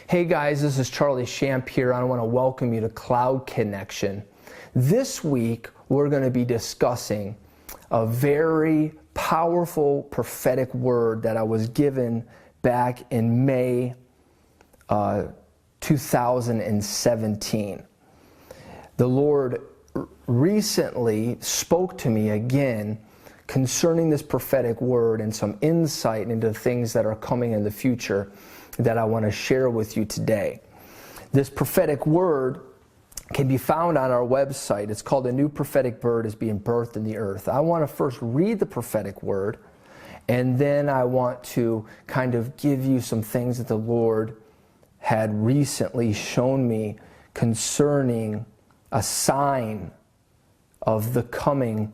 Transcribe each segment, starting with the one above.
Hey guys, this is Charlie Shamp here. I want to welcome you to Cloud Connection. This week we're going to be discussing a very powerful prophetic word that I was given back in May 2017. The Lord recently spoke to me again concerning this prophetic word and some insight into things that are coming in the future that I want to share with you today. This prophetic word can be found on our website. It's called "A New Prophetic Bird is Being Birthed in the Earth." I want to first read the prophetic word, and then I want to kind of give you some things that the Lord had recently shown me concerning a sign of the coming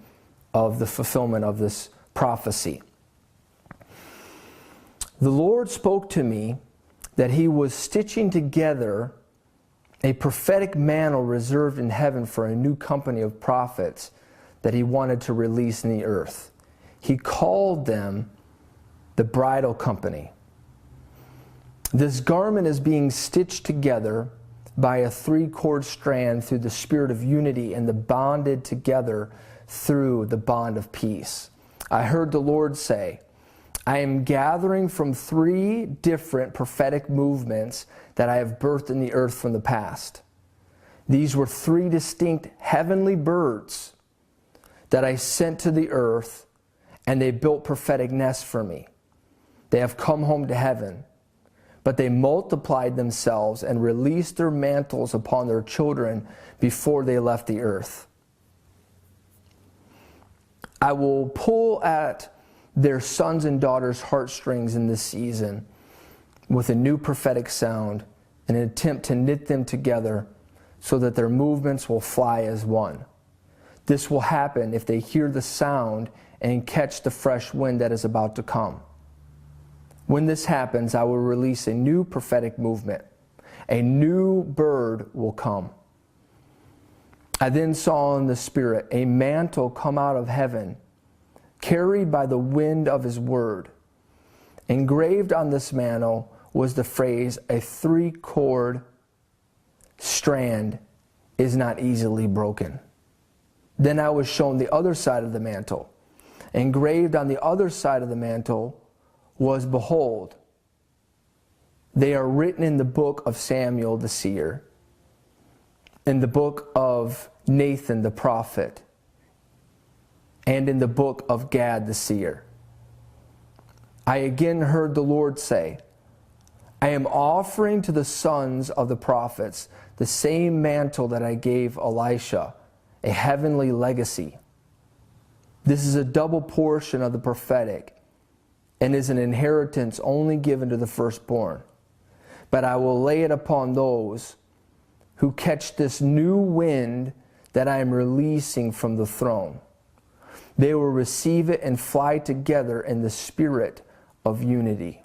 of the fulfillment of this prophecy. The Lord spoke to me that He was stitching together a prophetic mantle reserved in heaven for a new company of prophets that He wanted to release in the earth. He called them the bridal company. This garment is being stitched together by a three-cord strand through the spirit of unity and bonded together through the bond of peace. I heard the Lord say, I am gathering from three different prophetic movements that I have birthed in the earth from the past. These were three distinct heavenly birds that I sent to the earth, and they built prophetic nests for me. They have come home to heaven, but they multiplied themselves and released their mantles upon their children before they left the earth. I will pull at their sons and daughters' heartstrings in this season with a new prophetic sound, in an attempt to knit them together so that their movements will fly as one. This will happen if they hear the sound and catch the fresh wind that is about to come. When this happens, I will release a new prophetic movement. A new bird will come. I then saw in the Spirit a mantle come out of heaven, carried by the wind of His word. Engraved on this mantle was the phrase, a three-cord strand is not easily broken. Then I was shown the other side of the mantle. Engraved on the other side of the mantle was, behold, they are written in the book of Samuel the seer, in the book of Nathan the prophet, and in the book of Gad the seer. I again heard the Lord say, I am offering to the sons of the prophets the same mantle that I gave Elisha, a heavenly legacy. This is a double portion of the prophetic and is an inheritance only given to the firstborn. But I will lay it upon those who catch this new wind that I am releasing from the throne. They will receive it and fly together in the spirit of unity.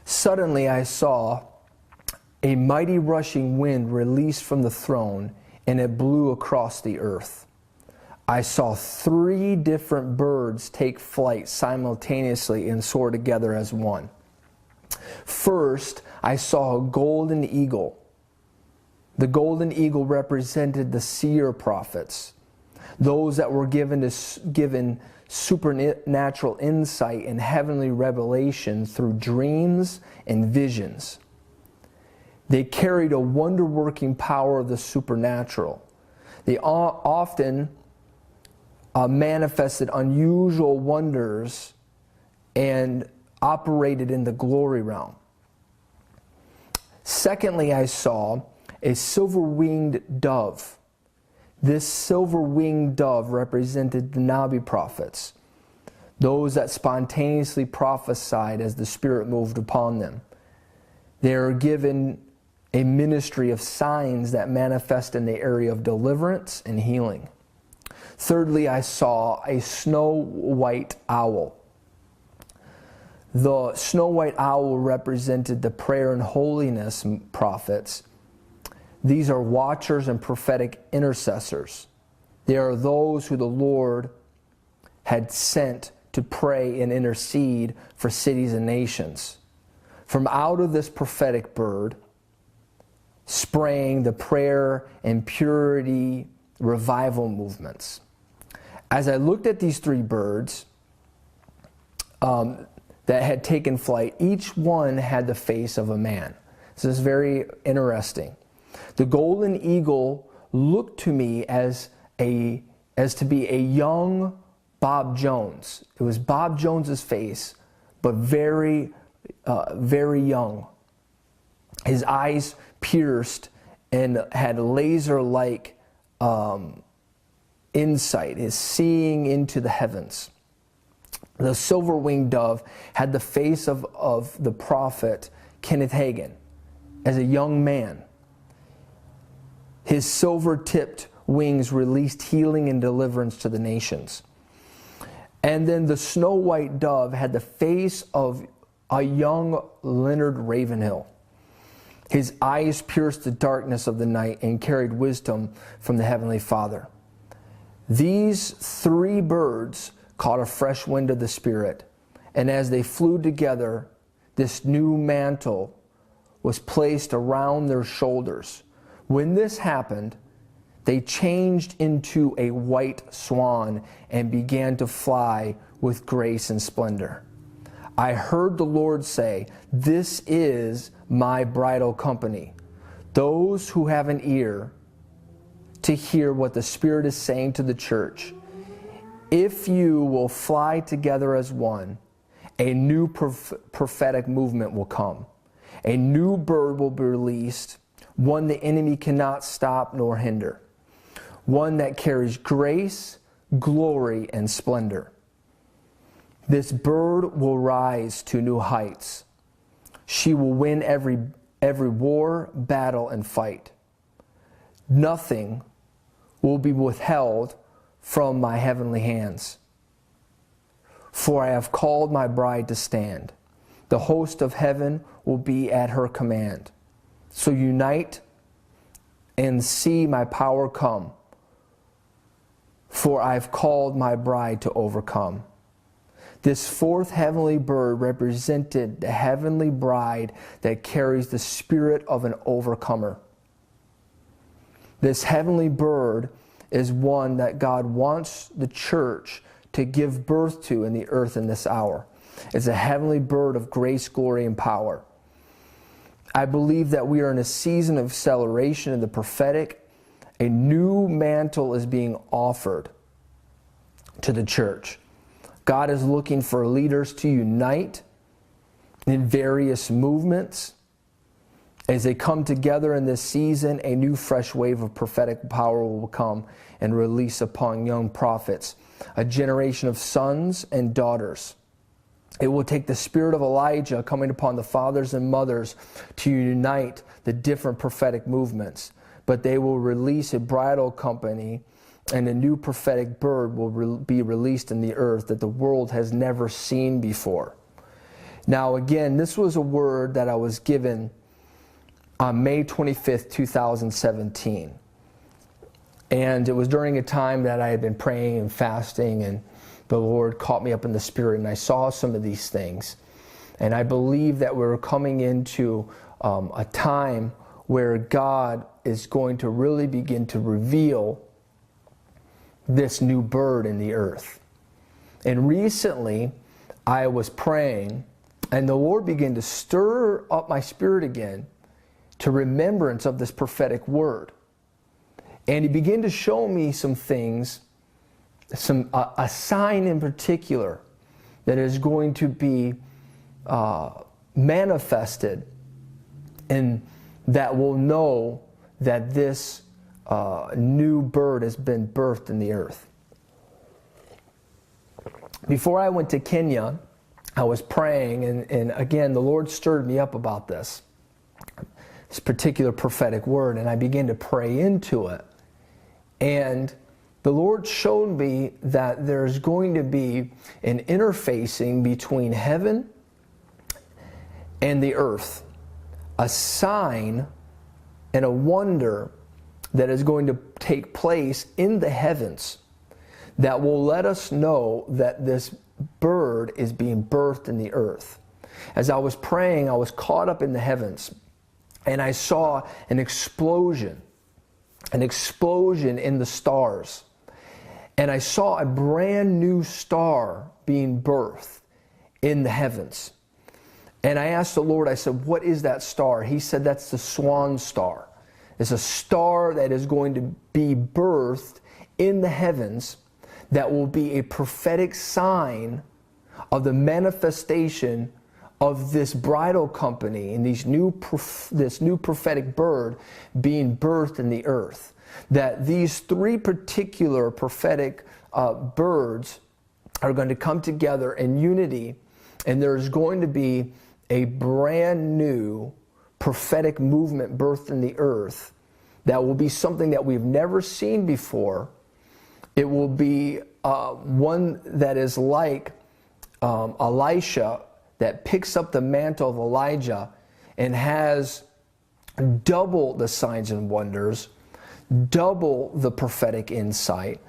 Suddenly I saw a mighty rushing wind released from the throne, and it blew across the earth. I saw three different birds take flight simultaneously and soar together as one. First, I saw a golden eagle. The golden eagle represented the seer prophets, those that were given supernatural insight and heavenly revelation through dreams and visions. They carried a wonder-working power of the supernatural. They often manifested unusual wonders and operated in the glory realm. Secondly, I saw a silver-winged dove. This silver-winged dove represented the Nabi prophets, those that spontaneously prophesied as the Spirit moved upon them. They are given a ministry of signs that manifest in the area of deliverance and healing. Thirdly, I saw a snow-white owl. The snow-white owl represented the prayer and holiness prophets. These are watchers and prophetic intercessors. They are those who the Lord had sent to pray and intercede for cities and nations. From out of this prophetic bird sprang the prayer and purity revival movements. As I looked at these three birds that had taken flight, each one had the face of a man. This is very interesting. The golden eagle looked to me as to be a young Bob Jones. It was Bob Jones's face, but very young. His eyes pierced and had laser-like insight, his seeing into the heavens. The silver-winged dove had the face of the prophet Kenneth Hagin as a young man. His silver-tipped wings released healing and deliverance to the nations. And then the snow-white dove had the face of a young Leonard Ravenhill. His eyes pierced the darkness of the night and carried wisdom from the Heavenly Father. These three birds caught a fresh wind of the Spirit, and as they flew together, this new mantle was placed around their shoulders. When this happened, they changed into a white swan and began to fly with grace and splendor. I heard the Lord say, "This is my bridal company, those who have an ear to hear what the Spirit is saying to the church. If you will fly together as one, a new prophetic movement will come. A new bird will be released, one the enemy cannot stop nor hinder, one that carries grace, glory, and splendor. This bird will rise to new heights. She will win every war, battle, and fight. Nothing will be withheld from my heavenly hands. For I have called my bride to stand. The host of heaven will be at her command. So unite and see my power come. For I have called my bride to overcome." This fourth heavenly bird represented the heavenly bride that carries the spirit of an overcomer. This heavenly bird is one that God wants the church to give birth to in the earth in this hour. It's a heavenly bird of grace, glory, and power. I believe that we are in a season of acceleration in the prophetic. A new mantle is being offered to the church. God is looking for leaders to unite in various movements. As they come together in this season, a new fresh wave of prophetic power will come and release upon young prophets, a generation of sons and daughters. It will take the spirit of Elijah coming upon the fathers and mothers to unite the different prophetic movements. But they will release a bridal company, and a new prophetic bird will be released in the earth that the world has never seen before. Now again, this was a word that I was given on May 25th, 2017. And it was during a time that I had been praying and fasting, and the Lord caught me up in the Spirit, and I saw some of these things. And I believe that we're coming into a time where God is going to really begin to reveal this new bird in the earth. And recently, I was praying, and the Lord began to stir up my spirit again to remembrance of this prophetic word. And He began to show me some things, a sign in particular that is going to be manifested, and that will know that this new bird has been birthed in the earth. Before I went to Kenya, I was praying, and again, the Lord stirred me up about this particular prophetic word, and I began to pray into it. And the Lord showed me that there's going to be an interfacing between heaven and the earth, a sign and a wonder that is going to take place in the heavens that will let us know that this bird is being birthed in the earth. As I was praying, I was caught up in the heavens, and I saw an explosion in the stars. And I saw a brand new star being birthed in the heavens. And I asked the Lord, I said, what is that star? He said, that's the swan star. It's a star that is going to be birthed in the heavens that will be a prophetic sign of the manifestation of this bridal company and this new prophetic bird being birthed in the earth. That these three particular prophetic birds are going to come together in unity, and there's going to be a brand new prophetic movement birthed in the earth that will be something that we've never seen before. It will be one that is like Elisha, that picks up the mantle of Elijah and has double the signs and wonders, double the prophetic insight,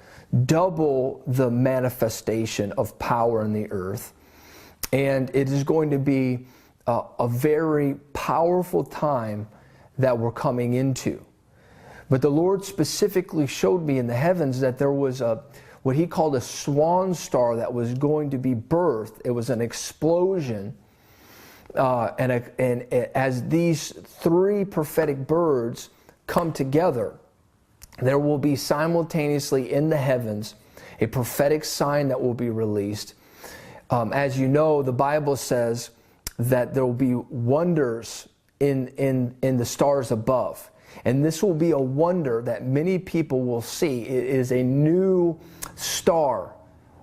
double the manifestation of power in the earth. And it is going to be a very powerful time that we're coming into. But the Lord specifically showed me in the heavens that there was what he called a swan star that was going to be birthed. It was an explosion. And as these three prophetic birds come together, there will be simultaneously in the heavens a prophetic sign that will be released. As you know, the Bible says that there will be wonders in the stars above. And this will be a wonder that many people will see. It is a new star,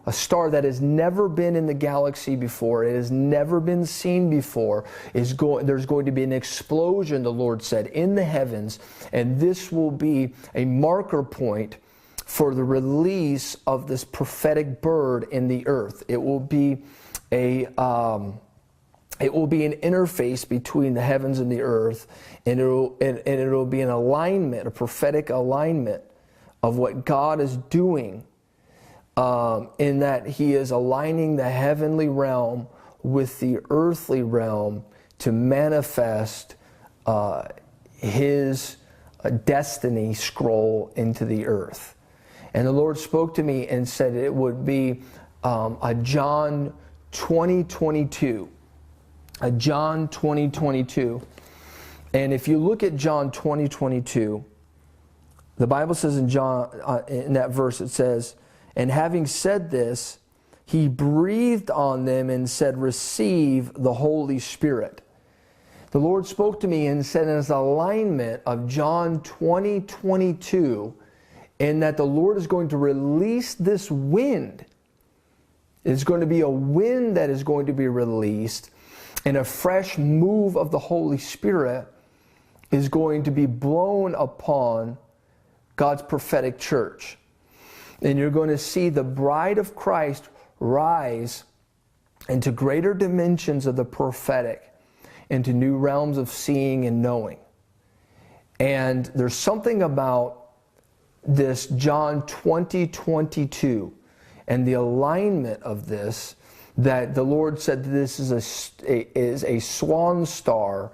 a star that has never been in the galaxy before. It has never been seen before. There's going to be an explosion, the Lord said, in the heavens. And this will be a marker point for the release of this prophetic bird in the earth. It will be an interface between the heavens and the earth, and it'll be an alignment, a prophetic alignment of what God is doing, in that he is aligning the heavenly realm with the earthly realm to manifest his destiny scroll into the earth. And the Lord spoke to me and said it would be a John 20:22. A John 20:22. And if you look at John 20:22, the Bible says in that verse, it says, and having said this, he breathed on them and said, receive the Holy Spirit. The Lord spoke to me and said, in alignment of John 20:22, in that the Lord is going to release this wind. It's going to be a wind that is going to be released, and a fresh move of the Holy Spirit is going to be blown upon God's prophetic church. And you're going to see the bride of Christ rise into greater dimensions of the prophetic, into new realms of seeing and knowing. And there's something about this John 20:22 and the alignment of this, that the Lord said this is a swan star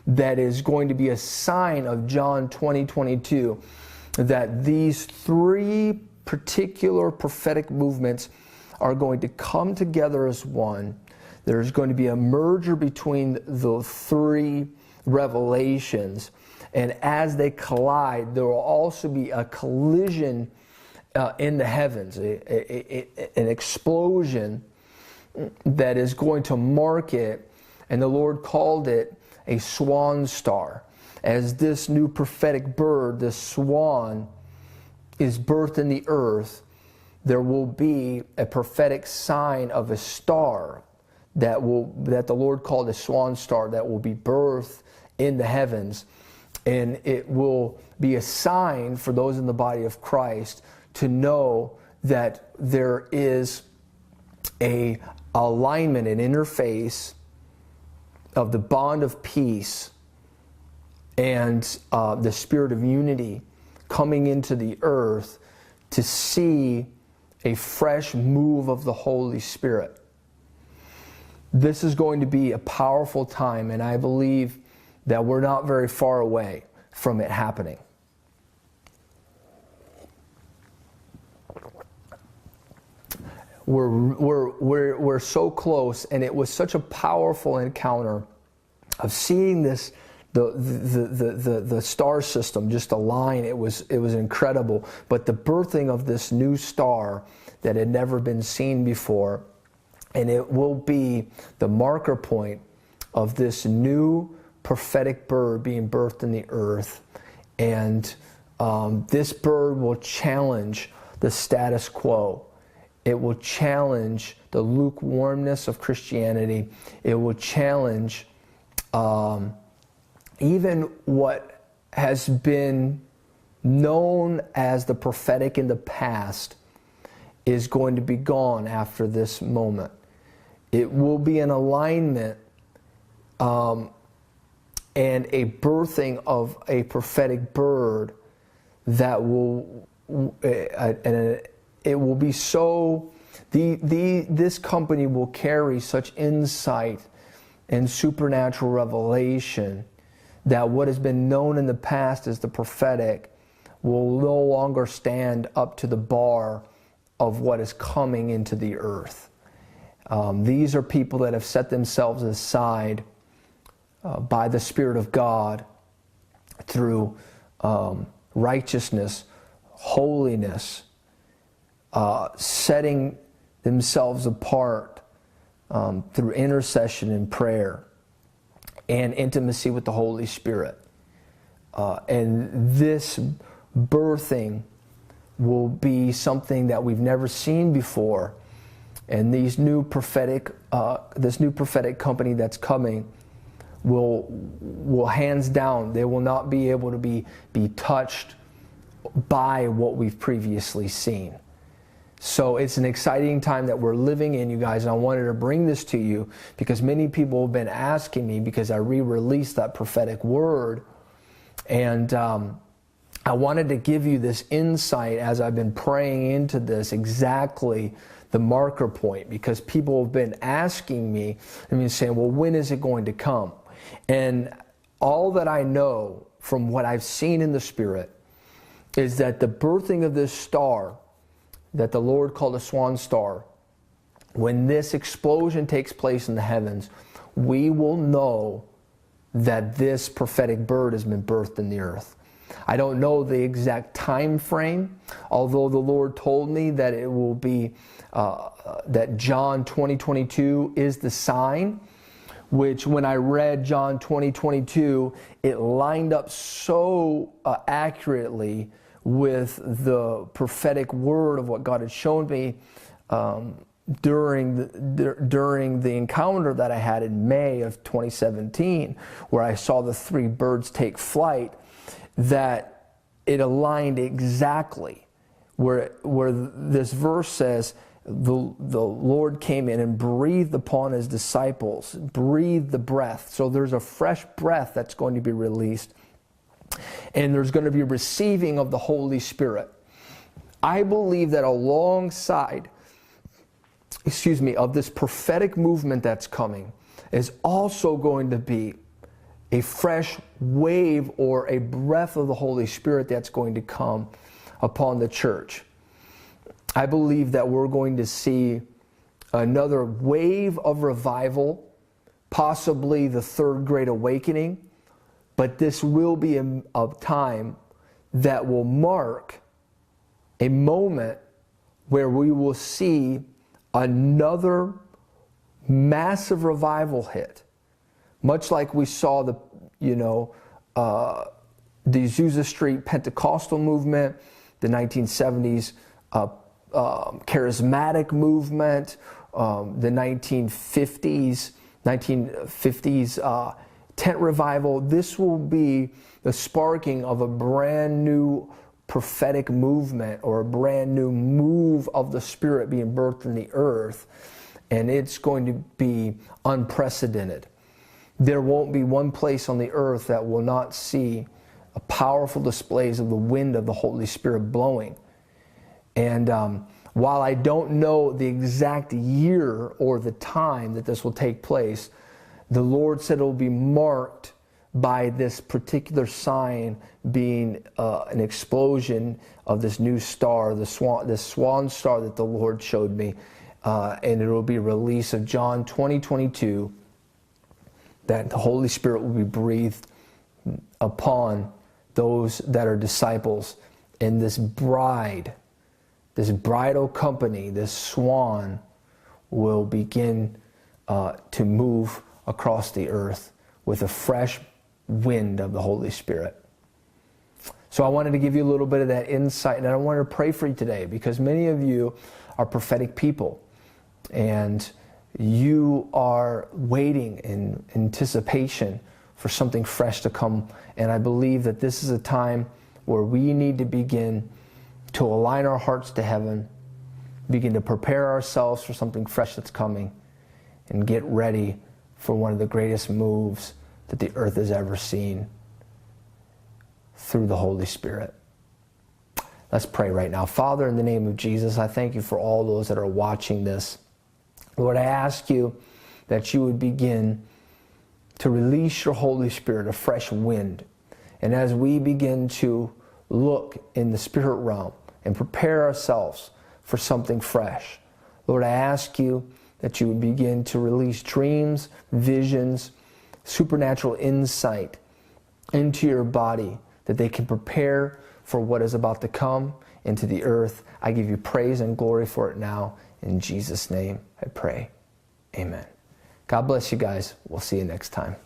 that is going to be a sign of John 20:22, that these three particular prophetic movements are going to come together as one. There's going to be a merger between the three revelations, and as they collide, there will also be a collision in the heavens, an explosion that is going to mark it, and the Lord called it a swan star. As this new prophetic bird, this swan, is birthed in the earth, there will be a prophetic sign of a star that the Lord called a swan star that will be birthed in the heavens, and it will be a sign for those in the body of Christ to know that there is a alignment, an interface of the bond of peace and the spirit of unity coming into the earth to see a fresh move of the Holy Spirit. This is going to be a powerful time, and I believe that we're not very far away from it happening. We're so close, and it was such a powerful encounter of seeing this, the star system just align. It was incredible. But the birthing of this new star that had never been seen before, and it will be the marker point of this new prophetic bird being birthed in the earth. And this bird will challenge the status quo. It will challenge the lukewarmness of Christianity. It will challenge even what has been known as the prophetic in the past is going to be gone after this moment. It will be an alignment and a birthing of a prophetic bird that will, it will be so, this company will carry such insight and supernatural revelation that what has been known in the past as the prophetic will no longer stand up to the bar of what is coming into the earth. These are people that have set themselves aside by the Spirit of God through righteousness, holiness, setting themselves apart through intercession and prayer and intimacy with the Holy Spirit. And this birthing will be something that we've never seen before. And these new prophetic, this new prophetic company that's coming will hands down, they will not be able to be touched by what we've previously seen. So it's an exciting time that we're living in, you guys, and I wanted to bring this to you because many people have been asking me because I re-released that prophetic word, and I wanted to give you this insight as I've been praying into this, exactly the marker point, because people have been asking me, saying, well, when is it going to come? And all that I know from what I've seen in the Spirit is that the birthing of this star that the Lord called a swan star, when this explosion takes place in the heavens, we will know that this prophetic bird has been birthed in the earth. I don't know the exact time frame, although the Lord told me that it will be, that John 20:22 is the sign, which when I read John 20:22, it lined up so accurately with the prophetic word of what God had shown me during the encounter that I had in May of 2017, where I saw the three birds take flight, that it aligned exactly where this verse says, the Lord came in and breathed upon his disciples, breathed the breath. So there's a fresh breath that's going to be released. And there's going to be receiving of the Holy Spirit. I believe that alongside, of this prophetic movement that's coming is also going to be a fresh wave or a breath of the Holy Spirit that's going to come upon the church. I believe that we're going to see another wave of revival, possibly the third great awakening. But this will be a time that will mark a moment where we will see another massive revival hit. Much like we saw the Azusa Street Pentecostal movement, the 1970s charismatic movement, the 1950s tent revival. This will be the sparking of a brand new prophetic movement or a brand new move of the Spirit being birthed in the earth, and it's going to be unprecedented. There won't be one place on the earth that will not see a powerful displays of the wind of the Holy Spirit blowing. And While I don't know the exact year or the time that this will take place, the Lord said it will be marked by this particular sign being an explosion of this new star, this swan star that the Lord showed me. And it will be a release of John 20:22, that the Holy Spirit will be breathed upon those that are disciples. And this bride, this bridal company, this swan, will begin to move across the earth with a fresh wind of the Holy Spirit. So I wanted to give you a little bit of that insight, and I wanted to pray for you today, because many of you are prophetic people, and you are waiting in anticipation for something fresh to come. And I believe that this is a time where we need to begin to align our hearts to heaven, begin to prepare ourselves for something fresh that's coming, and get ready for one of the greatest moves that the earth has ever seen through the Holy Spirit. Let's pray right now. Father, in the name of Jesus, I thank you for all those that are watching this. Lord, I ask you that you would begin to release your Holy Spirit, a fresh wind. And as we begin to look in the spirit realm and prepare ourselves for something fresh, Lord, I ask you that you would begin to release dreams, visions, supernatural insight into your body, that they can prepare for what is about to come into the earth. I give you praise and glory for it now. In Jesus' name I pray. Amen. God bless you guys. We'll see you next time.